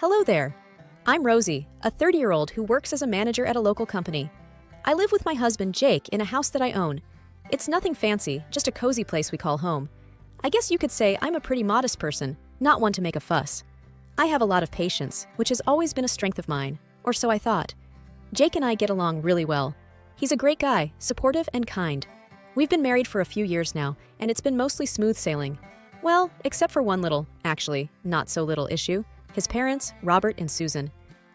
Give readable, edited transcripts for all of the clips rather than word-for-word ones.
Hello there. I'm Rosie, a 30-year-old who works as a manager at a local company. I live with my husband Jake in a house that I own. It's nothing fancy, just a cozy place we call home. I guess you could say I'm a pretty modest person, not one to make a fuss. I have a lot of patience, which has always been a strength of mine, or so I thought. Jake and I get along really well. He's a great guy, supportive and kind. We've been married for a few years now, and it's been mostly smooth sailing. Well, except for one little, actually, not so little issue. His parents, Robert and Susan.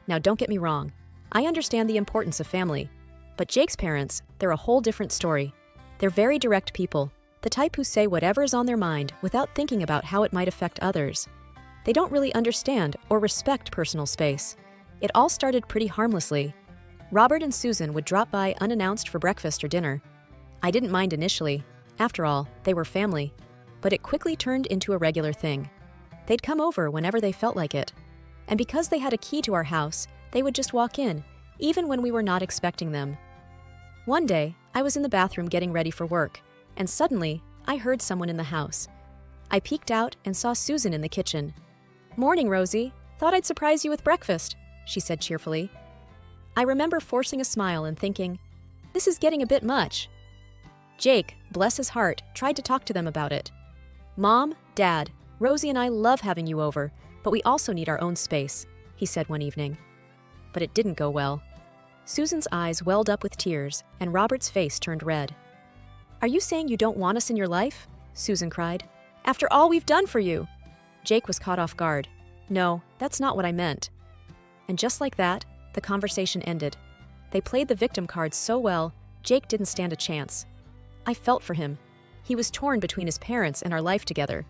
Now don't get me wrong, I understand the importance of family. But Jake's parents, they're a whole different story. They're very direct people, the type who say whatever is on their mind without thinking about how it might affect others. They don't really understand or respect personal space. It all started pretty harmlessly. Robert and Susan would drop by unannounced for breakfast or dinner. I didn't mind initially. After all, they were family. But it quickly turned into a regular thing. They'd come over whenever they felt like it. And because they had a key to our house, they would just walk in, even when we were not expecting them. One day, I was in the bathroom getting ready for work, and suddenly, I heard someone in the house. I peeked out and saw Susan in the kitchen. "Morning, Rosie. Thought I'd surprise you with breakfast," she said cheerfully. I remember forcing a smile and thinking, this is getting a bit much. Jake, bless his heart, tried to talk to them about it. "Mom, Dad, Rosie and I love having you over, but we also need our own space," he said one evening. But it didn't go well. Susan's eyes welled up with tears, and Robert's face turned red. "Are you saying you don't want us in your life?" Susan cried. "After all we've done for you!" Jake was caught off guard. "No, that's not what I meant." And just like that, the conversation ended. They played the victim card so well, Jake didn't stand a chance. I felt for him. He was torn between his parents and our life together.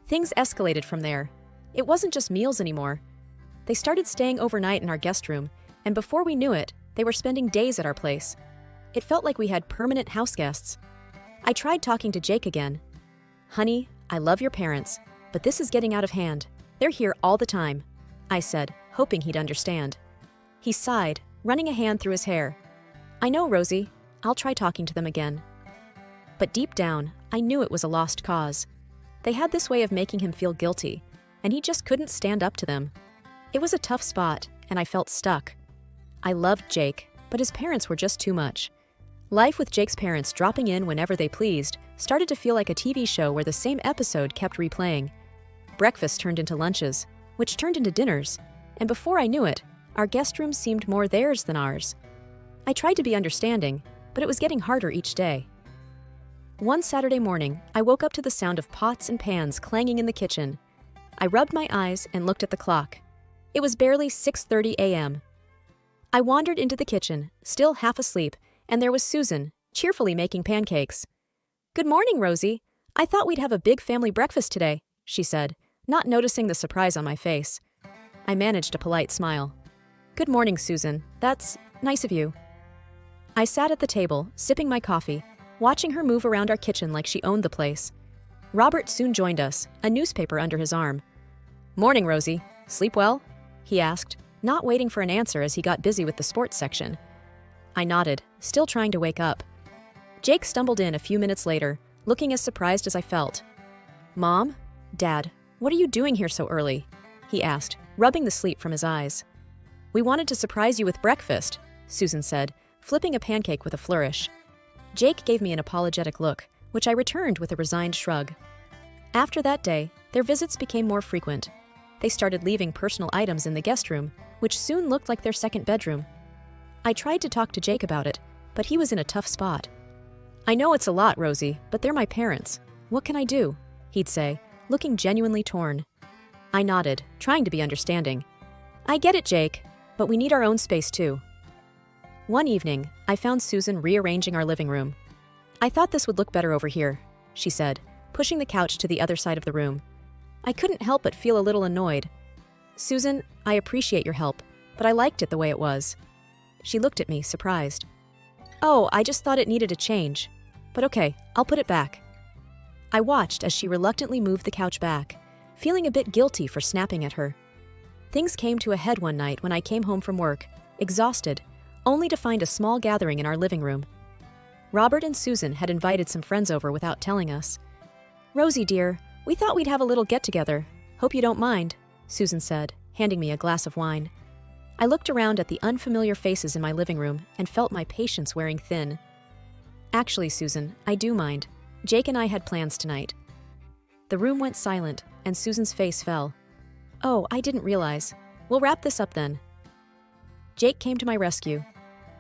Things escalated from there. It wasn't just meals anymore. They started staying overnight in our guest room, and before we knew it, they were spending days at our place. It felt like we had permanent house guests. I tried talking to Jake again. "Honey, I love your parents, but this is getting out of hand. They're here all the time," I said, hoping he'd understand. He sighed, running a hand through his hair. "I know, Rosie. I'll try talking to them again." But deep down, I knew it was a lost cause. They had this way of making him feel guilty, and he just couldn't stand up to them. It was a tough spot, and I felt stuck. I loved Jake, but his parents were just too much. Life with Jake's parents dropping in whenever they pleased started to feel like a TV show where the same episode kept replaying. Breakfast turned into lunches, which turned into dinners, and before I knew it, our guest rooms seemed more theirs than ours. I tried to be understanding, but it was getting harder each day. One Saturday morning, I woke up to the sound of pots and pans clanging in the kitchen. I rubbed my eyes and looked at the clock. It was barely 6:30 a.m. I wandered into the kitchen, still half asleep, and there was Susan, cheerfully making pancakes. "Good morning, Rosie. I thought we'd have a big family breakfast today," she said, not noticing the surprise on my face. I managed a polite smile. "Good morning, Susan. That's nice of you." I sat at the table, sipping my coffee, watching her move around our kitchen like she owned the place. Robert soon joined us, a newspaper under his arm. "Morning, Rosie. Sleep well?" he asked, not waiting for an answer as he got busy with the sports section. I nodded, still trying to wake up. Jake stumbled in a few minutes later, looking as surprised as I felt. "Mom? Dad, what are you doing here so early?" he asked, rubbing the sleep from his eyes. "We wanted to surprise you with breakfast," Susan said, flipping a pancake with a flourish. Jake gave me an apologetic look, which I returned with a resigned shrug. After that day, their visits became more frequent. They started leaving personal items in the guest room, which soon looked like their second bedroom. I tried to talk to Jake about it, but he was in a tough spot. "I know it's a lot, Rosie, but they're my parents. What can I do?" he'd say, looking genuinely torn. I nodded, trying to be understanding. "I get it, Jake, but we need our own space too." One evening, I found Susan rearranging our living room. "I thought this would look better over here," she said, pushing the couch to the other side of the room. I couldn't help but feel a little annoyed. "Susan, I appreciate your help, but I liked it the way it was." She looked at me, surprised. "Oh, I just thought it needed a change. But okay, I'll put it back." I watched as she reluctantly moved the couch back, feeling a bit guilty for snapping at her. Things came to a head one night when I came home from work, exhausted, only to find a small gathering in our living room. Robert and Susan had invited some friends over without telling us. "Rosie, dear, we thought we'd have a little get-together. Hope you don't mind," Susan said, handing me a glass of wine. I looked around at the unfamiliar faces in my living room and felt my patience wearing thin. Actually, Susan, I do mind. Jake and I had plans tonight. The room went silent, and Susan's face fell. Oh, I didn't realize. We'll wrap this up then. Jake came to my rescue.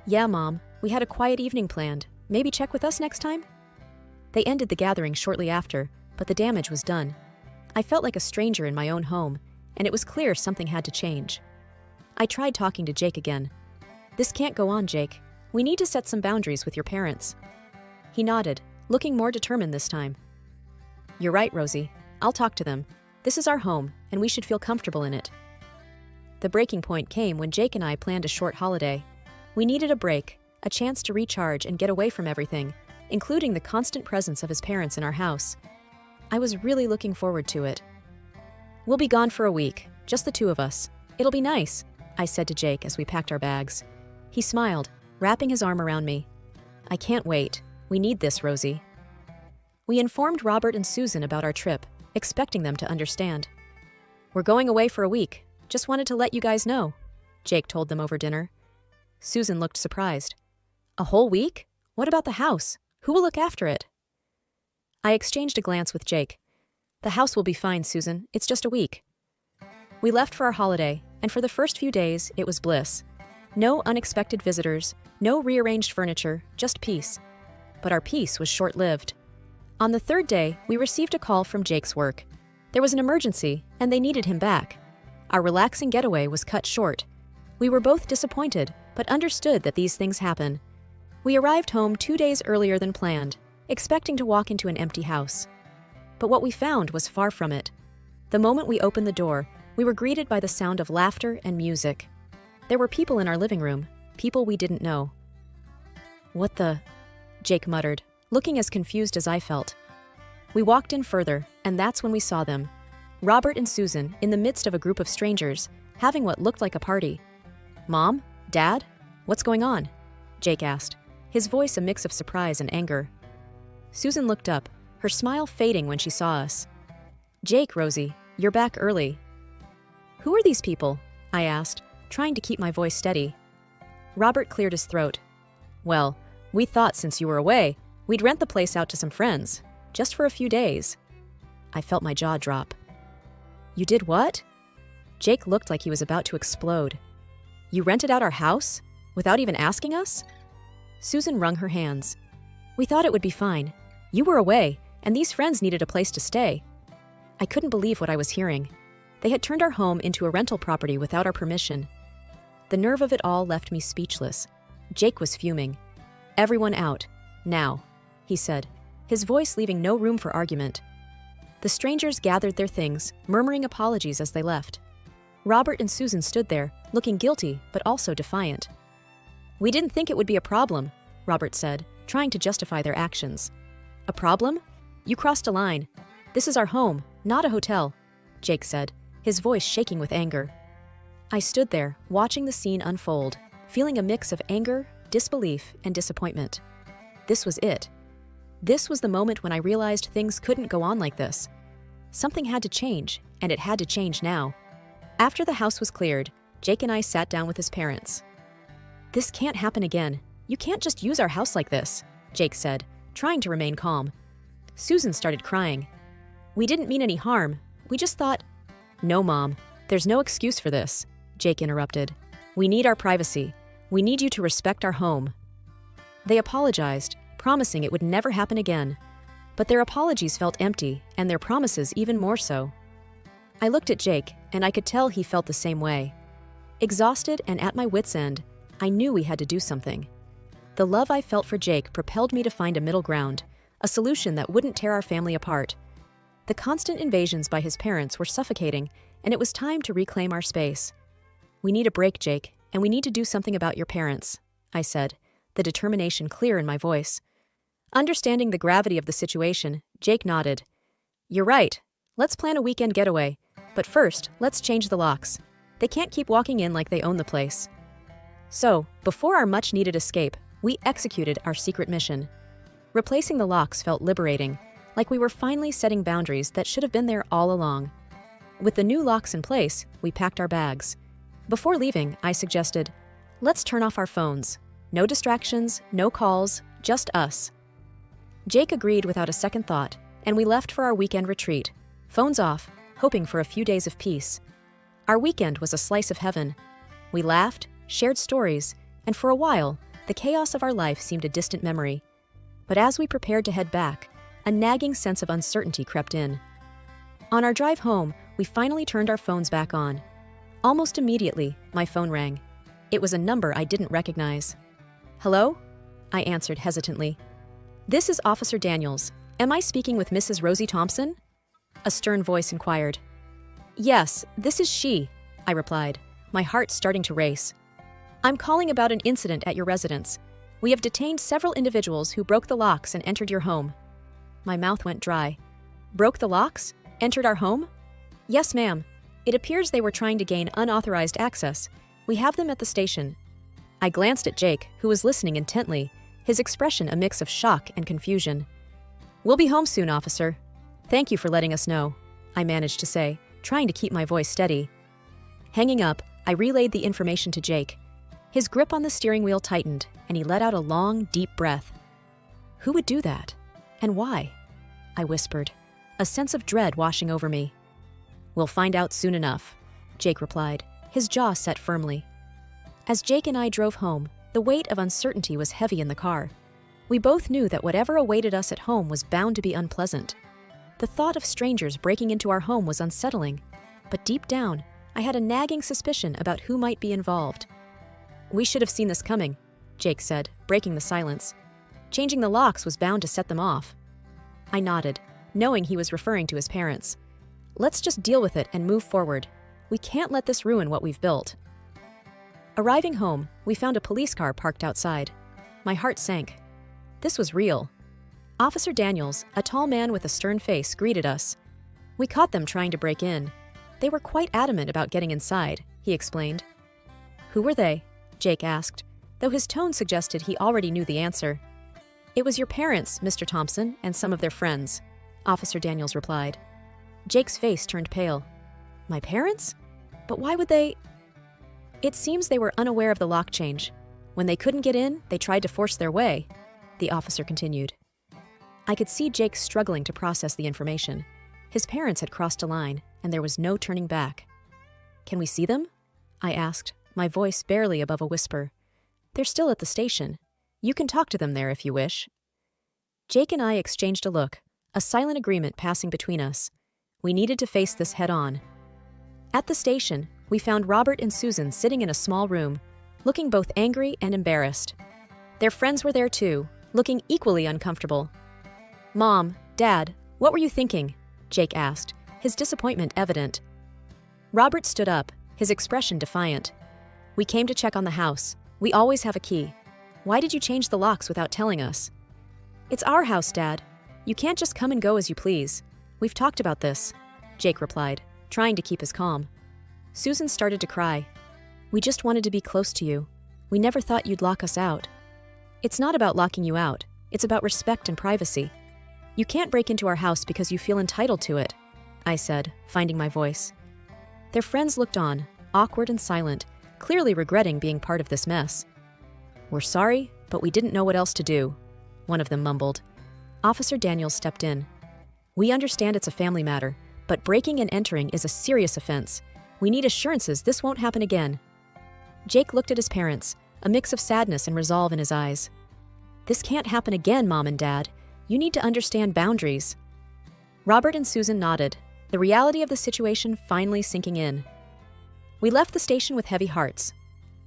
Yeah, Mom, we had a quiet evening planned. Maybe check with us next time? They ended the gathering shortly after, but the damage was done. I felt like a stranger in my own home, and it was clear something had to change. I tried talking to Jake again. This can't go on, Jake. We need to set some boundaries with your parents. He nodded, looking more determined this time. You're right, Rosie. I'll talk to them. This is our home, and we should feel comfortable in it. The breaking point came when Jake and I planned a short holiday. We needed a break, a chance to recharge and get away from everything, including the constant presence of his parents in our house. I was really looking forward to it. We'll be gone for a week, just the two of us. It'll be nice, I said to Jake as we packed our bags. He smiled, wrapping his arm around me. I can't wait. We need this, Rosie. We informed Robert and Susan about our trip, expecting them to understand. We're going away for a week. Just wanted to let you guys know, Jake told them over dinner. Susan looked surprised. A whole week? What about the house? Who will look after it? I exchanged a glance with Jake. The house will be fine, Susan. It's just a week. We left for our holiday, and for the first few days, it was bliss. No unexpected visitors, no rearranged furniture, just peace. But our peace was short-lived. On the third day, we received a call from Jake's work. There was an emergency, and they needed him back. Our relaxing getaway was cut short. We were both disappointed, but understood that these things happen. We arrived home 2 days earlier than planned, expecting to walk into an empty house. But what we found was far from it. The moment we opened the door, we were greeted by the sound of laughter and music. There were people in our living room, people we didn't know. What the? Jake muttered, looking as confused as I felt. We walked in further, and that's when we saw them. Robert and Susan, in the midst of a group of strangers, having what looked like a party. Mom? Dad? What's going on? Jake asked, his voice a mix of surprise and anger. Susan looked up, her smile fading when she saw us. Jake, Rosie, you're back early. Who are these people? I asked, trying to keep my voice steady. Robert cleared his throat. Well, we thought since you were away, we'd rent the place out to some friends, just for a few days. I felt my jaw drop. You did what? Jake looked like he was about to explode. You rented out our house? Without even asking us? Susan wrung her hands. We thought it would be fine. You were away, and these friends needed a place to stay. I couldn't believe what I was hearing. They had turned our home into a rental property without our permission. The nerve of it all left me speechless. Jake was fuming. Everyone out. Now, he said, his voice leaving no room for argument. The strangers gathered their things, murmuring apologies as they left. Robert and Susan stood there, looking guilty but also defiant. We didn't think it would be a problem, Robert said, trying to justify their actions. A problem? You crossed a line. This is our home, not a hotel, Jake said, his voice shaking with anger. I stood there, watching the scene unfold, feeling a mix of anger, disbelief, and disappointment. This was it. This was the moment when I realized things couldn't go on like this. Something had to change, and it had to change now. After the house was cleared, Jake and I sat down with his parents. This can't happen again. You can't just use our house like this, Jake said, trying to remain calm. Susan started crying. We didn't mean any harm. We just thought... No, Mom. There's no excuse for this, Jake interrupted. We need our privacy. We need you to respect our home. They apologized, promising it would never happen again. But their apologies felt empty, and their promises even more so. I looked at Jake, and I could tell he felt the same way. Exhausted and at my wit's end, I knew we had to do something. The love I felt for Jake propelled me to find a middle ground, a solution that wouldn't tear our family apart. The constant invasions by his parents were suffocating, and it was time to reclaim our space. We need a break, Jake, and we need to do something about your parents, I said, the determination clear in my voice. Understanding the gravity of the situation, Jake nodded. You're right. Let's plan a weekend getaway. But first, let's change the locks. They can't keep walking in like they own the place. So, before our much-needed escape, we executed our secret mission. Replacing the locks felt liberating, like we were finally setting boundaries that should have been there all along. With the new locks in place, we packed our bags. Before leaving, I suggested, let's turn off our phones. No distractions, no calls, just us. Jake agreed without a second thought, and we left for our weekend retreat, phones off, hoping for a few days of peace. Our weekend was a slice of heaven. We laughed, shared stories, and for a while, the chaos of our life seemed a distant memory. But as we prepared to head back, a nagging sense of uncertainty crept in. On our drive home, we finally turned our phones back on. Almost immediately, my phone rang. It was a number I didn't recognize. Hello? I answered hesitantly. This is Officer Daniels. Am I speaking with Mrs. Rosie Thompson? A stern voice inquired. Yes, this is she, I replied, my heart starting to race. I'm calling about an incident at your residence. We have detained several individuals who broke the locks and entered your home. My mouth went dry. Broke the locks? Entered our home? Yes, ma'am. It appears they were trying to gain unauthorized access. We have them at the station. I glanced at Jake, who was listening intently, his expression a mix of shock and confusion. We'll be home soon, officer. Thank you for letting us know, I managed to say, trying to keep my voice steady. Hanging up, I relayed the information to Jake. His grip on the steering wheel tightened, and he let out a long, deep breath. Who would do that? And why? I whispered, a sense of dread washing over me. We'll find out soon enough, Jake replied, his jaw set firmly. As Jake and I drove home, the weight of uncertainty was heavy in the car. We both knew that whatever awaited us at home was bound to be unpleasant. The thought of strangers breaking into our home was unsettling, but deep down, I had a nagging suspicion about who might be involved. We should have seen this coming, Jake said, breaking the silence. Changing the locks was bound to set them off. I nodded, knowing he was referring to his parents. Let's just deal with it and move forward. We can't let this ruin what we've built. Arriving home, we found a police car parked outside. My heart sank. This was real. Officer Daniels, a tall man with a stern face, greeted us. We caught them trying to break in. They were quite adamant about getting inside, he explained. Who were they? Jake asked, though his tone suggested he already knew the answer. It was your parents, Mr. Thompson, and some of their friends, Officer Daniels replied. Jake's face turned pale. My parents? But why would they? It seems they were unaware of the lock change. When they couldn't get in, they tried to force their way, the officer continued. I could see Jake struggling to process the information. His parents had crossed a line, and there was no turning back. Can we see them? I asked, my voice barely above a whisper. They're still at the station. You can talk to them there if you wish. Jake and I exchanged a look, a silent agreement passing between us. We needed to face this head-on. At the station, we found Robert and Susan sitting in a small room, looking both angry and embarrassed. Their friends were there too, looking equally uncomfortable. Mom, Dad, what were you thinking? Jake asked, his disappointment evident. Robert stood up, his expression defiant. We came to check on the house. We always have a key. Why did you change the locks without telling us? It's our house, Dad. You can't just come and go as you please. We've talked about this, Jake replied, trying to keep his calm. Susan started to cry. We just wanted to be close to you. We never thought you'd lock us out. It's not about locking you out. It's about respect and privacy. You can't break into our house because you feel entitled to it, I said, finding my voice. Their friends looked on, awkward and silent, clearly regretting being part of this mess. We're sorry, but we didn't know what else to do, one of them mumbled. Officer Daniels stepped in. We understand it's a family matter, but breaking and entering is a serious offense. We need assurances this won't happen again. Jake looked at his parents, a mix of sadness and resolve in his eyes. This can't happen again, Mom and Dad. You need to understand boundaries. Robert and Susan nodded, the reality of the situation finally sinking in. We left the station with heavy hearts.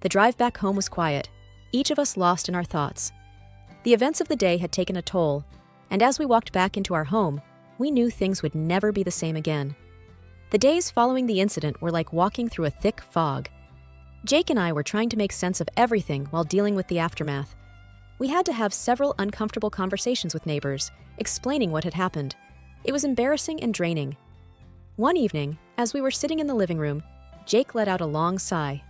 The drive back home was quiet, each of us lost in our thoughts. The events of the day had taken a toll, and as we walked back into our home, we knew things would never be the same again. The days following the incident were like walking through a thick fog. Jake and I were trying to make sense of everything while dealing with the aftermath. We had to have several uncomfortable conversations with neighbors, explaining what had happened. It was embarrassing and draining. One evening, as we were sitting in the living room, Jake let out a long sigh.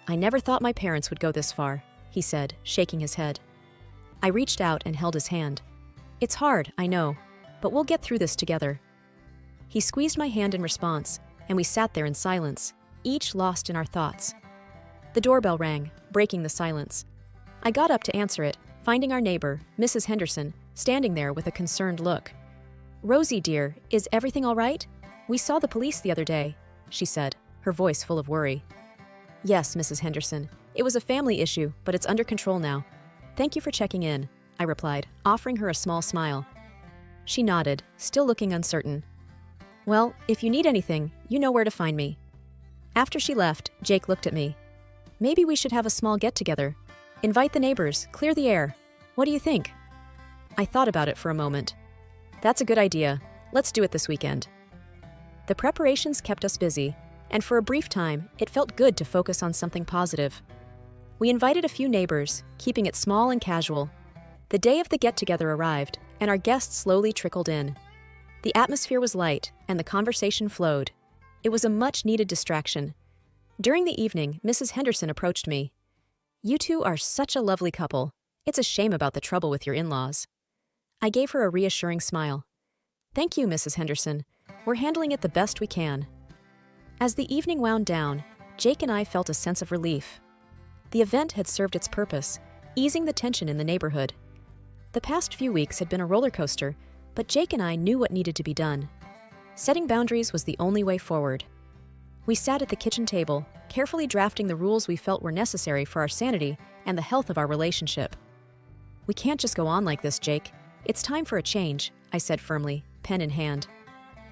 I never thought my parents would go this far, he said, shaking his head. I reached out and held his hand. It's hard, I know, but we'll get through this together. He squeezed my hand in response, and we sat there in silence, each lost in our thoughts. The doorbell rang, breaking the silence. I got up to answer it, finding our neighbor, Mrs. Henderson, standing there with a concerned look. "Rosie, dear, is everything all right? We saw the police the other day," she said, her voice full of worry. "Yes, Mrs. Henderson. It was a family issue, but it's under control now. Thank you for checking in," I replied, offering her a small smile. She nodded, still looking uncertain. "Well, if you need anything, you know where to find me." After she left, Jake looked at me. "Maybe we should have a small get-together. Invite the neighbors, clear the air. What do you think?" I thought about it for a moment. "That's a good idea. Let's do it this weekend." The preparations kept us busy, and for a brief time, it felt good to focus on something positive. We invited a few neighbors, keeping it small and casual. The day of the get-together arrived, and our guests slowly trickled in. The atmosphere was light, and the conversation flowed. It was a much-needed distraction. During the evening, Mrs. Henderson approached me. "You two are such a lovely couple. It's a shame about the trouble with your in-laws." I gave her a reassuring smile. "Thank you, Mrs. Henderson. We're handling it the best we can." As the evening wound down, Jake and I felt a sense of relief. The event had served its purpose, easing the tension in the neighborhood. The past few weeks had been a roller coaster, but Jake and I knew what needed to be done. Setting boundaries was the only way forward. We sat at the kitchen table, carefully drafting the rules we felt were necessary for our sanity and the health of our relationship. "We can't just go on like this, Jake. It's time for a change," I said firmly, pen in hand.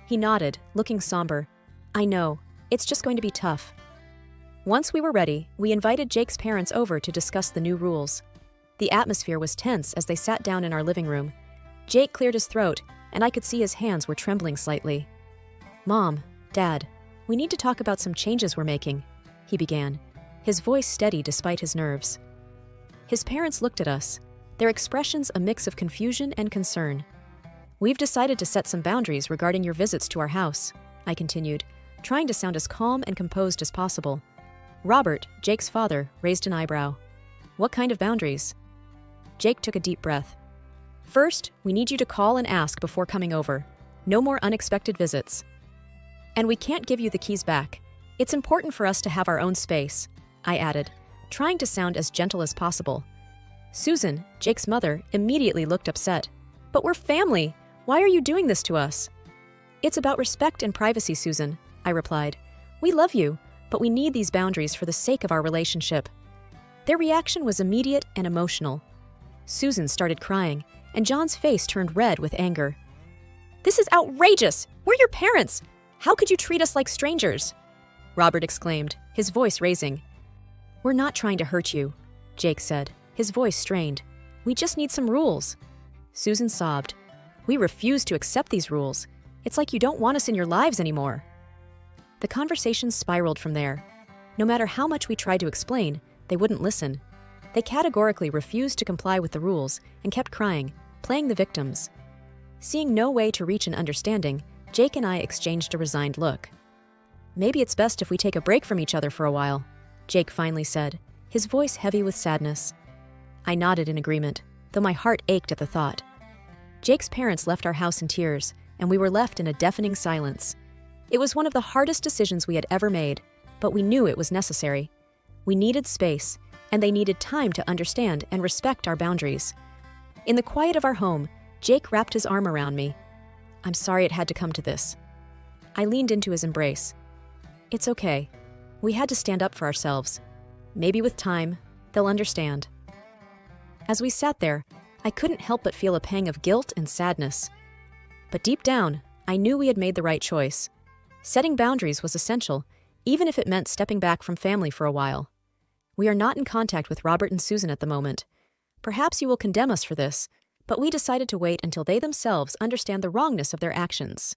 He nodded, looking somber. "I know. It's just going to be tough." Once we were ready, we invited Jake's parents over to discuss the new rules. The atmosphere was tense as they sat down in our living room. Jake cleared his throat, and I could see his hands were trembling slightly. "Mom, Dad, we need to talk about some changes we're making," he began, his voice steady despite his nerves. His parents looked at us, their expressions a mix of confusion and concern. "We've decided to set some boundaries regarding your visits to our house," I continued, trying to sound as calm and composed as possible. Robert, Jake's father, raised an eyebrow. "What kind of boundaries?" Jake took a deep breath. "First, we need you to call and ask before coming over. No more unexpected visits. And we can't give you the keys back. It's important for us to have our own space," I added, trying to sound as gentle as possible. Susan, Jake's mother, immediately looked upset. "But we're family. Why are you doing this to us?" "It's about respect and privacy, Susan," I replied. "We love you, but we need these boundaries for the sake of our relationship." Their reaction was immediate and emotional. Susan started crying, and John's face turned red with anger. "This is outrageous! We're your parents! How could you treat us like strangers?" Robert exclaimed, his voice raising. "We're not trying to hurt you," Jake said, his voice strained. "We just need some rules." Susan sobbed. "We refuse to accept these rules. It's like you don't want us in your lives anymore." The conversation spiraled from there. No matter how much we tried to explain, they wouldn't listen. They categorically refused to comply with the rules and kept crying, playing the victims. Seeing no way to reach an understanding, Jake and I exchanged a resigned look. "Maybe it's best if we take a break from each other for a while," Jake finally said, his voice heavy with sadness. I nodded in agreement, though my heart ached at the thought. Jake's parents left our house in tears, and we were left in a deafening silence. It was one of the hardest decisions we had ever made, but we knew it was necessary. We needed space, and they needed time to understand and respect our boundaries. In the quiet of our home, Jake wrapped his arm around me. "I'm sorry it had to come to this." I leaned into his embrace. "It's okay. We had to stand up for ourselves. Maybe with time, they'll understand." As we sat there, I couldn't help but feel a pang of guilt and sadness. But deep down, I knew we had made the right choice. Setting boundaries was essential, even if it meant stepping back from family for a while. We are not in contact with Robert and Susan at the moment. Perhaps you will condemn us for this, but we decided to wait until they themselves understand the wrongness of their actions.